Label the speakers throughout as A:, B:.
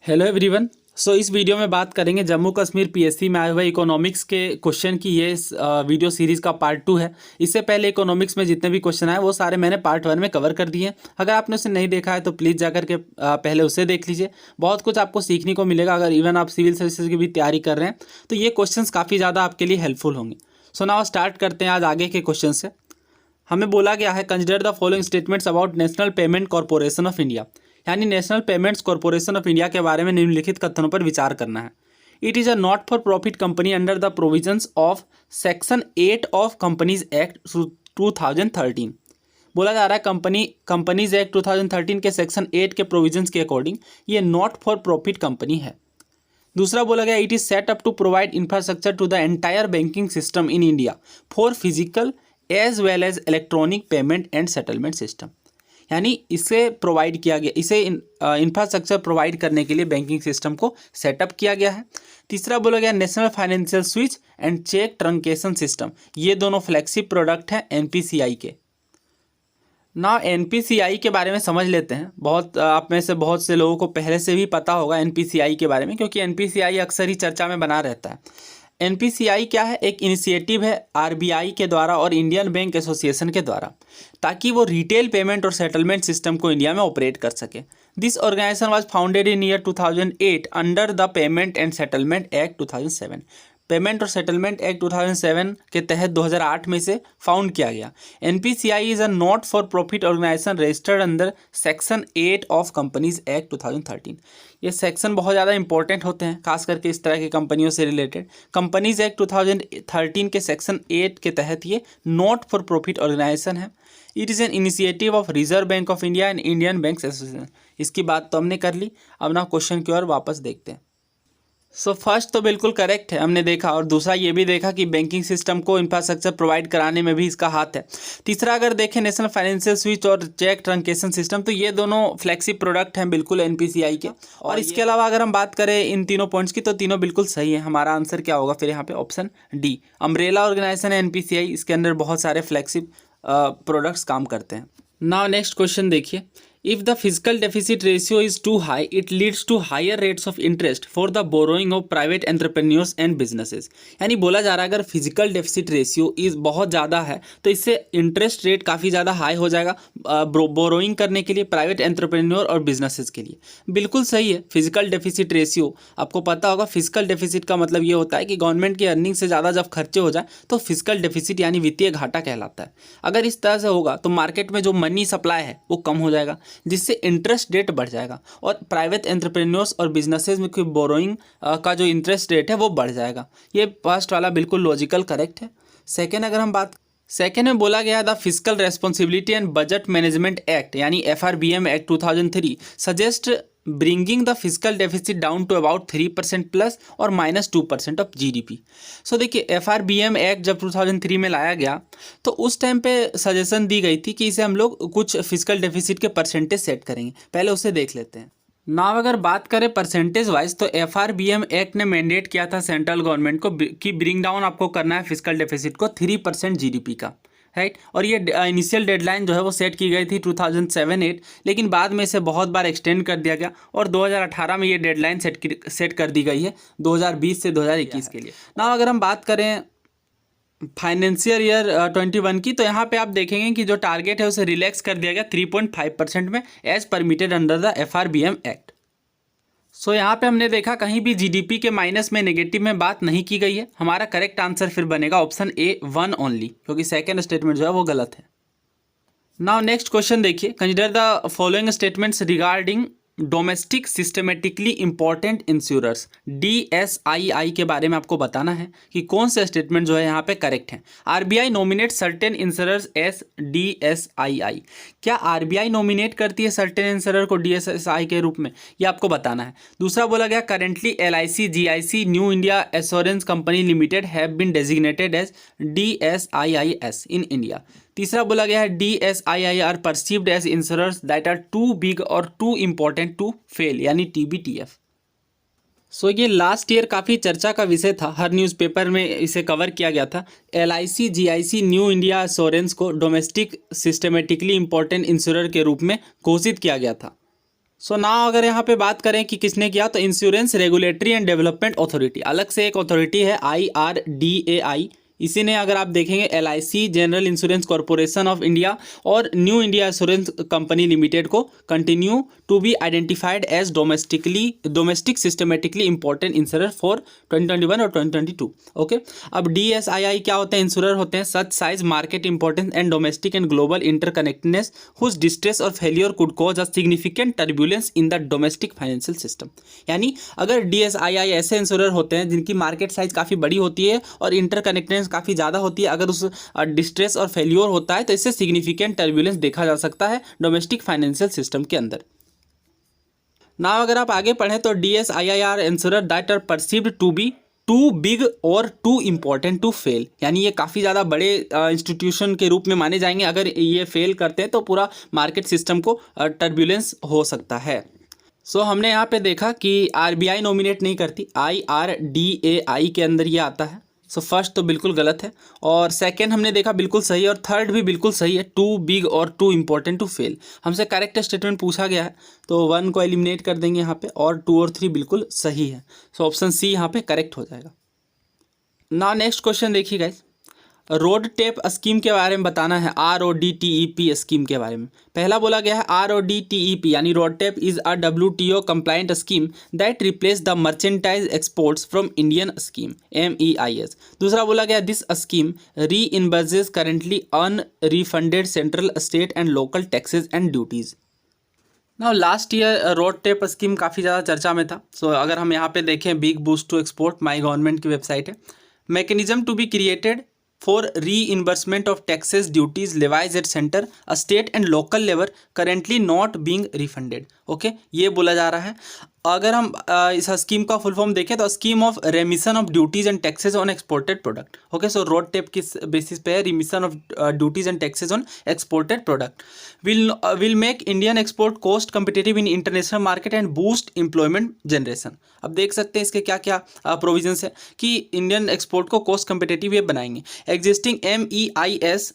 A: Hello everyone. इस video में बात करेंगे जम्मू कश्मीर पीएससी में आए हुए इकोनॉमिक्स के क्वेश्चन की। ये वीडियो सीरीज़ का पार्ट 2 है। इससे पहले इकोनॉमिक्स में जितने भी क्वेश्चन आए वो सारे मैंने पार्ट 1 में कवर कर दिए हैं। अगर आपने उसे नहीं देखा है तो प्लीज़ जाकर के पहले उसे देख लीजिए। बहुत कुछ आपको सीखने को मिलेगा। अगर इवन आप सिविल सर्विसेज की भी तैयारी कर रहे हैं तो ये क्वेश्चन काफ़ी ज़्यादा आपके लिए हेल्पफुल होंगे। सो नाउ स्टार्ट करते हैं आज आगे के क्वेश्चन से। हमें बोला गया है consider the following statements about national payment corporation of India, यानी national payments corporation of India के बारे में निम्नलिखित कथनों पर विचार करना है। It is a not for profit company under the provisions of section 8 of companies act 2013। बोला जा रहा है कंपनीज एक्ट 2013 के सेक्शन 8 के प्रोविजंस के अकॉर्डिंग ये नॉट फॉर प्रॉफिट कंपनी है। दूसरा बोला गया it is set up to provide infrastructure to the entire banking system in India for physical as well as electronic payment and settlement system, यानी इसे provide किया गया, इसे इंफ्रास्ट्रक्चर प्रोवाइड करने के लिए बैंकिंग सिस्टम को सेटअप किया गया है। तीसरा बोला गया national financial switch and cheque truncation system, ये दोनों फ्लैगशिप प्रोडक्ट हैं एनपीसीआई के। ना एनपीसीआई के बारे में समझ लेते हैं। आप में से बहुत से लोगों को पहले से भी पता होगा एनपीसीआई के बारे में, क्योंकि एनपीसीआई अक्सर ही चर्चा में बना रहता है। एनपीसीआई क्या है? एक इनिशिएटिव है आरबीआई के द्वारा और इंडियन बैंक एसोसिएशन के द्वारा, ताकि वो रिटेल पेमेंट और सेटलमेंट सिस्टम को इंडिया में ऑपरेट कर सके। This organisation was founded in year 2008 under the payment and settlement act 2007। Payment और सेटलमेंट एक्ट 2007 के तहत 2008 में से फाउंड किया गया। NPCI is a not for profit organisation registered under section 8 of companies act 2013। ये सेक्शन बहुत ज़्यादा इंपॉर्टेंट होते हैं, खास करके इस तरह की कंपनियों से रिलेटेड। कंपनीज एक्ट 2013 के सेक्शन 8 के तहत ये नॉट फॉर प्रॉफिट ऑर्गेनाइजेशन है। It is an initiative of reserve bank of India and Indian banks association. इसकी बात तो हमने कर ली। अब ना क्वेश्चन की ओर वापस देखते हैं। फर्स्ट तो बिल्कुल करेक्ट है, हमने देखा, और दूसरा ये भी देखा कि बैंकिंग सिस्टम को इंफ्रास्ट्रक्चर प्रोवाइड कराने में भी इसका हाथ है। तीसरा अगर देखें नेशनल फाइनेंशियल स्विच और चेक ट्रंकेशन सिस्टम, तो ये दोनों फ्लैगशिप प्रोडक्ट हैं बिल्कुल एनपीसीआई के। और इसके अलावा अगर हम बात करें इन तीनों पॉइंट्स की तो तीनों बिल्कुल सही है। हमारा आंसर क्या होगा फिर यहाँ पे? ऑप्शन डी, अम्ब्रेला ऑर्गेनाइजेशन है एनपीसीआई। इसके अंदर बहुत सारे फ्लैगशिप प्रोडक्ट्स काम करते हैं। नाउ नेक्स्ट क्वेश्चन देखिए। If the fiscal deficit ratio is too high, it leads to higher rates of interest for the borrowing of private entrepreneurs and businesses। यानी बोला जा रहा है अगर फिजिकल डेफिसिट रेशियो इज बहुत ज़्यादा है तो इससे इंटरेस्ट रेट काफ़ी ज़्यादा हाई हो जाएगा बोरोइंग करने के लिए प्राइवेट एंटरप्रेन्योर और बिजनेसेस के लिए। बिल्कुल सही है। फिजिकल डेफिसिट रेशियो आपको पता होगा, फिजिकल डेफिसिट का मतलब ये होता है कि गवर्नमेंट की अर्निंग से ज़्यादा जब खर्चे हो जाए तो फिजिकल डेफिसिट यानी वित्तीय घाटा कहलाता है। अगर इस तरह से होगा तो मार्केट में जो मनी सप्लाई है वो कम हो जाएगा, जिससे इंटरेस्ट रेट बढ़ जाएगा और प्राइवेट एंटरप्रेन्योर्स और बिजनेसेस में कोई बोरोइंग का जो इंटरेस्ट रेट है वो बढ़ जाएगा। ये फर्स्ट वाला बिल्कुल लॉजिकल करेक्ट है। सेकेंड में बोला गया the physical responsibility and budget management act यानी FRBM act 2003 suggest bringing the physical deficit down to about 3% plus और -2% ऑफ जीडीपी। देखिए एफआरबीएम एक्ट जब 2003 में लाया गया तो उस टाइम पे सजेशन दी गई थी कि इसे हम लोग कुछ फिजिकल डेफिसिट के परसेंटेज सेट करेंगे। पहले उसे देख लेते हैं। नाउ अगर बात करें परसेंटेज वाइज तो एफआरबीएम एक्ट ने मैंडेट किया था सेंट्रल गवर्नमेंट को कि ब्रिंग डाउन आपको करना है फिजिकल डेफिसिट को 3% जीडीपी का, राइट। और ये इनिशियल डेडलाइन जो है वो सेट की गई थी 2007-8, लेकिन बाद में इसे बहुत बार एक्सटेंड कर दिया गया और 2018 में ये डेडलाइन सेट कर दी गई है 2020 से 2021 के लिए। ना अगर हम बात करें फाइनेंशियल ईयर 21 की तो यहाँ पे आप देखेंगे कि जो टारगेट है उसे रिलैक्स कर दिया गया 3.5% में as permitted under the FRBM act. यहाँ पे हमने देखा कहीं भी जीडीपी के माइनस में नेगेटिव में बात नहीं की गई है। हमारा करेक्ट आंसर फिर बनेगा ऑप्शन ए 1 ओनली, क्योंकि सेकंड स्टेटमेंट जो है वो गलत है। नाउ नेक्स्ट क्वेश्चन देखिए। Consider the following statements regarding domestic systemically important insurers, DSII के बारे में आपको बताना है कि कौन से स्टेटमेंट जो है यहाँ पे करेक्ट हैं। RBI nominate certain insurers as DSII. क्या आरबीआई नॉमिनेट करती है सर्टेन इंश्योरर को डीएसआई के रूप में? ये आपको बताना है। दूसरा बोला गया currently LIC GIC new India assurance company limited have been designated as DSIIs in India. तीसरा बोला गया है DSII are perceived as insurers that are too big और टू इम्पॉर्टेंट टू फेल यानी टीबीटीएफ। ये लास्ट ईयर काफ़ी चर्चा का विषय था, हर न्यूज़पेपर में इसे कवर किया गया था। LIC GIC new India assurance को डोमेस्टिक सिस्टमेटिकली इंपॉर्टेंट इंश्योरर के रूप में घोषित किया गया था। सो नाउ अगर यहाँ पे बात करें कि किसने किया, तो insurance regulatory and development authority, अलग से एक अथॉरिटी है IRDAI, इसी ने अगर आप देखेंगे LIC general insurance corporation of India और new India insurance company limited को continue to be identified as domestic systemically important insurer for 2021 और 2022। ओके, अब DSII क्या होते हैं? इंश्योरर होते हैं such size market importance and domestic and global interconnectedness whose distress और failure could cause a significant turbulence in the domestic financial system. यानी अगर DSII ऐसे इंश्योरर होते हैं जिनकी मार्केट साइज काफ़ी बड़ी होती है और इंटरकनेक्टेडनेस काफ़ी ज़्यादा होती है, अगर उस डिस्ट्रेस और फेल्योर होता है तो इससे सिग्निफिकेंट टर्बुलेंस देखा जा सकता है डोमेस्टिक फाइनेंशियल सिस्टम के अंदर। ना अगर आप आगे पढ़ें तो DSII are insurer that are perceived to be too big और टू इम्पॉर्टेंट टू फेल, यानी ये काफ़ी ज़्यादा बड़े इंस्टीट्यूशन के रूप में माने जाएंगे, अगर ये फेल करते हैं तो पूरा मार्केट सिस्टम को टर्बुलेंस हो सकता है। सो हमने यहाँ पे देखा कि RBI नॉमिनेट नहीं करती, IRDAI के अंदर ये आता है। सो फर्स्ट तो बिल्कुल गलत है, और सेकंड हमने देखा बिल्कुल सही है, और थर्ड भी बिल्कुल सही है, टू बिग और टू इम्पोर्टेंट टू फेल। हमसे करेक्ट स्टेटमेंट पूछा गया है तो 1 को एलिमिनेट कर देंगे यहाँ पे, और 2 और 3 बिल्कुल सही है। सो ऑप्शन सी यहाँ पे करेक्ट हो जाएगा। ना नेक्स्ट क्वेश्चन देखिए गाइस, रोड टेप स्कीम के बारे में बताना है, RODTEP स्कीम के बारे में। पहला बोला गया है RODTEP यानी RoDTEP is a WTO compliant scheme that replace the merchandise exports from Indian scheme MEIS। दूसरा बोला गया this scheme reimburses currently unrefunded central state and local taxes and duties. ना last year RoDTEP scheme काफ़ी ज़्यादा चर्चा में था। सो अगर हम यहाँ पे देखें big boost to export, my government की वेबसाइट है, mechanism to be created for reimbursement of taxes, duties, levies at center, state and local level currently not being refunded। Okay, ये बोला जा रहा है। अगर हम इस स्कीम का फुल फॉर्म देखें तो scheme of रेमिशन of duties and taxes on exported product. Okay, so road tape किस बेसिस पे है? Remission of duties and taxes on exported product will make Indian export cost competitive in international market and boost employment generation. अब देख सकते हैं इसके क्या क्या प्रोविजंस है कि इंडियन एक्सपोर्ट को कॉस्ट कम्पिटिटिव ये बनाएंगे। Existing MEIS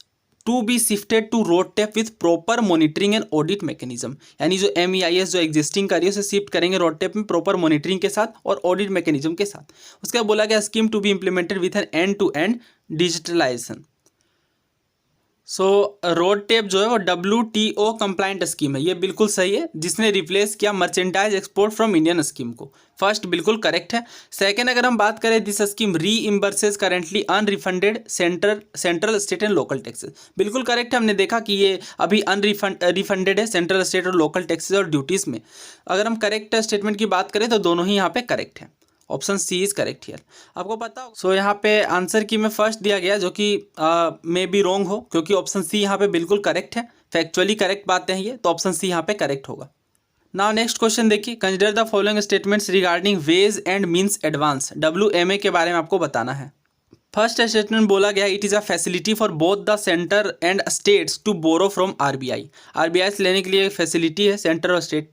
A: to be shifted to RoDTEP with proper monitoring and audit mechanism, यानी जो MEIS जो एग्जिस्टिंग कर रही है उसे शिफ्ट करेंगे रोड टेप में प्रॉपर मॉनिटरिंग के साथ और ऑडिट मैकेनिज्म के साथ। उसके बाद बोला गया scheme to be implemented with an end to end digitalisation. So RoDTEP जो है वो WTO कंप्लाइंट स्कीम है, ये बिल्कुल सही है, जिसने रिप्लेस किया merchandise export from Indian scheme को। फर्स्ट बिल्कुल करेक्ट है। सेकंड अगर हम बात करें this scheme reimburses currently unrefunded central state and local taxes, बिल्कुल करेक्ट है। हमने देखा कि ये अभी रिफंडेड है सेंट्रल स्टेट और लोकल टैक्सेस और ड्यूटीज़ में। अगर हम करेक्ट स्टेटमेंट की बात करें तो दोनों ही यहाँ पे करेक्ट है। Option C is correct here. आपको पता हो सो यहाँ पे आंसर की में फर्स्ट दिया गया जो कि मे बी रॉन्ग हो, क्योंकि ऑप्शन सी यहाँ पे बिल्कुल करेक्ट है, फैक्चुअली करेक्ट बातें हैं ये, तो ऑप्शन सी यहाँ पे करेक्ट होगा। नाउ नेक्स्ट क्वेश्चन देखिए, consider the following statements regarding ways and means advance. WMA के बारे में आपको बताना है। फर्स्ट स्टेटमेंट बोला गया it is a facility for both the centre and states to borrow from RBI से लेने के लिए फैसिलिटी है सेंटर और state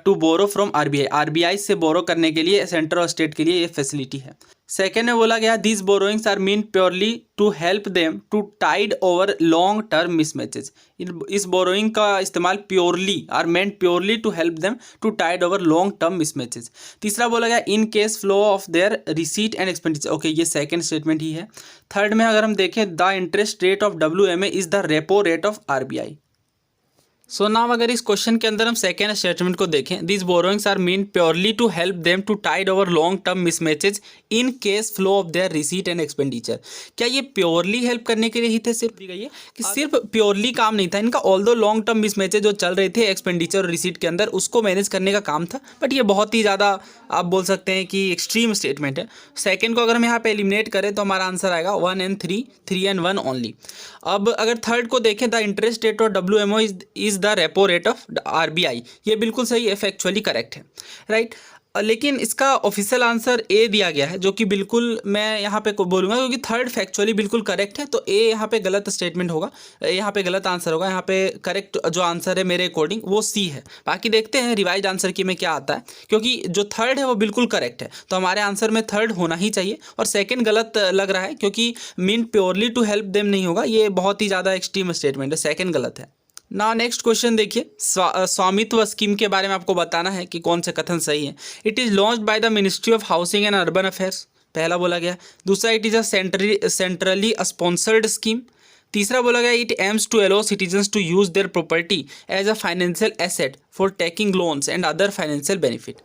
A: to borrow from RBI से बोरो करने के लिए सेंटर और स्टेट के लिए ये फैसिलिटी है। सेकेंड में बोला गया these borrowings are meant purely to help them to tide over long term mismatches. इस बोरोइंग का इस्तेमाल purely are meant purely to help them to tide over long term mismatches. तीसरा बोला गया in case flow of their receipt and expenditure. Okay, ये second statement ही है। Third में अगर हम देखें the interest rate of WMA is the repo rate of RBI। So now अगर इस क्वेश्चन के अंदर हम सेकेंड स्टेटमेंट को देखें, these borrowings are meant purely to help them to tide over long term mismatches in case flow of their receipt and expenditure. क्या ये purely help करने के लिए ही थे? सिर्फ दी गई है कि सिर्फ प्योरली काम नहीं था इनका, ऑल्दो लॉन्ग टर्म मिसमैचेज जो चल रहे थे एक्सपेंडिचर और रिसीट के अंदर उसको मैनेज करने का काम था, बट ये बहुत ही ज़्यादा आप बोल सकते हैं कि एक्सट्रीम स्टेटमेंट है। सेकेंड को अगर हम यहाँ पे एलिमिनेट करें तो हमारा आंसर आएगा 1 and 3, 3 and 1 ओनली। अब अगर थर्ड को देखें the interest rate of WMO is the repo rate of RBI, ये बिल्कुल सही है, फैक्चुअली करेक्ट है, राइट। लेकिन इसका ऑफिशियल आंसर ए दिया गया है, जो कि बिल्कुल मैं यहाँ पे बोलूँगा क्योंकि थर्ड फैक्चुअली बिल्कुल करेक्ट है, तो ए यहाँ पे गलत स्टेटमेंट होगा, यहाँ पे गलत आंसर होगा। यहाँ पे करेक्ट जो आंसर है मेरे अकॉर्डिंग वो सी है। बाकी देखते हैं रिवाइज आंसर की में क्या आता है, क्योंकि जो थर्ड है वो बिल्कुल करेक्ट है, तो हमारे आंसर में थर्ड होना ही चाहिए। और सेकेंड गलत लग रहा है क्योंकि mean purely to help them नहीं होगा, ये बहुत ही ज़्यादा एक्सट्रीम स्टेटमेंट है, सेकेंड गलत है। ना नेक्स्ट क्वेश्चन देखिए, स्वामित्व स्कीम के बारे में आपको बताना है कि कौन से कथन सही है। It is launched by the ministry of housing and urban affairs, पहला बोला गया। दूसरा, it is a centrally sponsored scheme. तीसरा बोला गया, it aims to allow citizens to use their property as a financial asset for taking loans and other financial benefit.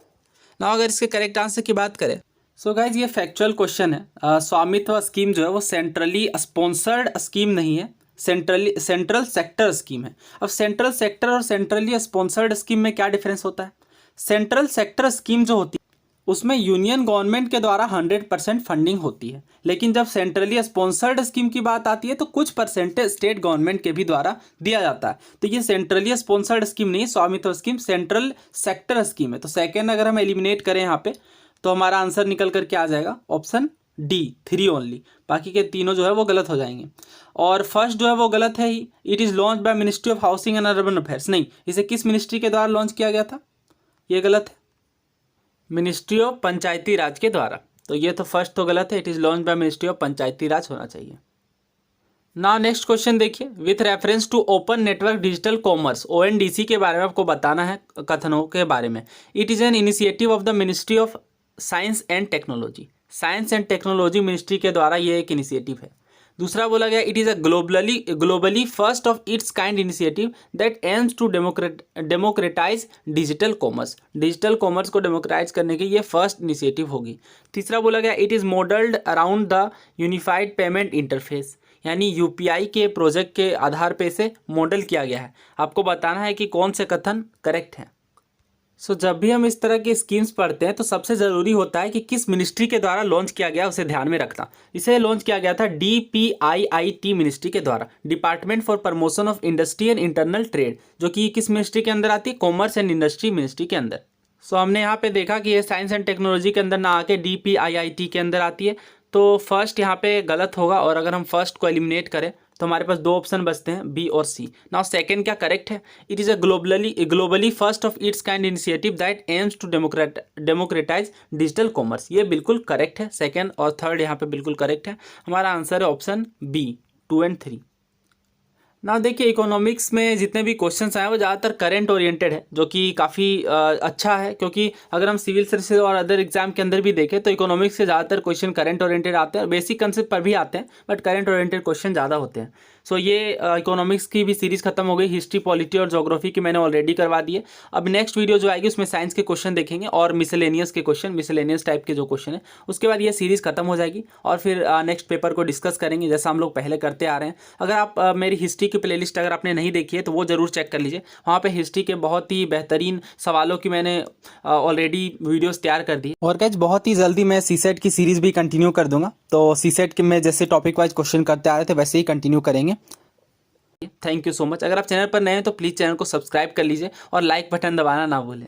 A: ना अगर इसके करेक्ट आंसर की बात करें, सो गाइज ये फैक्चुअल क्वेश्चन है। स्वामित्व स्कीम जो है वो सेंट्रली स्पॉन्सर्ड स्कीम नहीं है, सेंट्रल सेक्टर स्कीम है। अब सेंट्रल सेक्टर और सेंट्रली स्पॉन्सर्ड स्कीम में क्या डिफरेंस होता है? सेंट्रल सेक्टर स्कीम जो होती है उसमें यूनियन गवर्नमेंट के द्वारा 100% फंडिंग होती है, लेकिन जब सेंट्रली स्पॉन्सर्ड स्कीम की बात आती है तो कुछ परसेंटेज स्टेट गवर्नमेंट के भी द्वारा दिया जाता है। तो ये सेंट्रली स्पॉन्सर्ड स्कीम नहीं है, Svamitva scheme central sector scheme है। तो सेकेंड अगर हम एलिमिनेट करें यहाँ पे तो हमारा आंसर निकल करके आ जाएगा ऑप्शन डी, 3 ओनली। बाकी के तीनों जो है वो गलत हो जाएंगे। और फर्स्ट जो है वो गलत है ही, it is launch by ministry of housing and urban affairs, नहीं, इसे किस मिनिस्ट्री के द्वारा लॉन्च किया गया था? ये गलत है, मिनिस्ट्री ऑफ पंचायती राज के द्वारा। तो ये तो फर्स्ट तो गलत है, it is launch by ministry of Panchayati Raj होना चाहिए। ना नेक्स्ट क्वेश्चन देखिए, with reference to open network digital commerce, ONDC के बारे में आपको बताना है कथनों के बारे में। It is an initiative of the ministry of science and technology, science and technology ministry के द्वारा ये एक इनिशिएटिव है। दूसरा बोला गया, it is a globally first of its kind initiative that aims to democratise digital commerce, digital commerce को democratise करने की ये फर्स्ट इनिशिएटिव होगी। तीसरा बोला गया, it is modelled around the unified payment interface, यानी UPI के प्रोजेक्ट के आधार पे इसे मॉडल किया गया है। आपको बताना है कि कौन से कथन करेक्ट हैं। सो जब भी हम इस तरह की स्कीम्स पढ़ते हैं तो सबसे ज़रूरी होता है कि किस मिनिस्ट्री के द्वारा लॉन्च किया गया उसे ध्यान में रखना। इसे लॉन्च किया गया था DPIIT मिनिस्ट्री के द्वारा, department for promotion of industry and internal trade, जो कि किस मिनिस्ट्री के अंदर आती है? कॉमर्स एंड इंडस्ट्री मिनिस्ट्री के अंदर। सो हमने यहाँ पे देखा कि ये साइंस एंड टेक्नोलॉजी के अंदर ना आके DPIIT के अंदर आती है, तो फर्स्ट यहाँ पे गलत होगा। और अगर हम फर्स्ट को एलिमिनेट करें तो हमारे पास 2 ऑप्शन बचते हैं, B और C। नाउ सेकंड क्या करेक्ट है? It is a globally first of its kind initiative that aims to democratise digital commerce, ये बिल्कुल करेक्ट है। सेकंड और थर्ड यहाँ पे बिल्कुल करेक्ट है। हमारा आंसर है ऑप्शन B, 2 और 3। ना देखिए, इकोनॉमिक्स में जितने भी क्वेश्चंस आए वो ज़्यादातर करंट ओरिएंटेड है, जो कि काफ़ी अच्छा है, क्योंकि अगर हम सिविल सर्विसेज और अदर एग्जाम के अंदर भी देखें तो इकोनॉमिक्स के ज़्यादातर क्वेश्चन करंट ओरिएंटेड आते हैं, बेसिक कंसेप्ट पर भी आते हैं, बट करंट ओरिएंटेड क्वेश्चन ज़्यादा होते हैं। सो ये इकोनॉमिक्स की भी सीरीज़ खत्म हो गई, हिस्ट्री, पॉलिटी और ज्योग्राफी की मैंने ऑलरेडी करवा दी है। अब नेक्स्ट वीडियो जो आएगी उसमें साइंस के क्वेश्चन देखेंगे और मिसलेनियस के क्वेश्चन, मिसलेनियस टाइप के जो क्वेश्चन है, उसके बाद ये सीरीज़ खत्म हो जाएगी और फिर नेक्स्ट पेपर को डिस्कस करेंगे जैसा हम लोग पहले करते आ रहे हैं। अगर आप मेरी हिस्ट्री की प्लेलिस्ट अगर आपने नहीं देखी है तो वो ज़रूर चेक कर लीजिए, वहाँ पे हिस्ट्री के बहुत ही बेहतरीन सवालों की मैंने ऑलरेडी वीडियोस तैयार कर दी। और गाइस बहुत ही जल्दी मैं CSET की सीरीज़ भी कंटिन्यू कर दूंगा, तो CSET के में जैसे टॉपिक वाइज क्वेश्चन करते आ रहे थे वैसे ही कंटिन्यू करेंगे। Thank you so much. अगर आप चैनल पर नए हैं तो प्लीज़ चैनल को सब्सक्राइब कर लीजिए और लाइक बटन दबाना ना भूलें।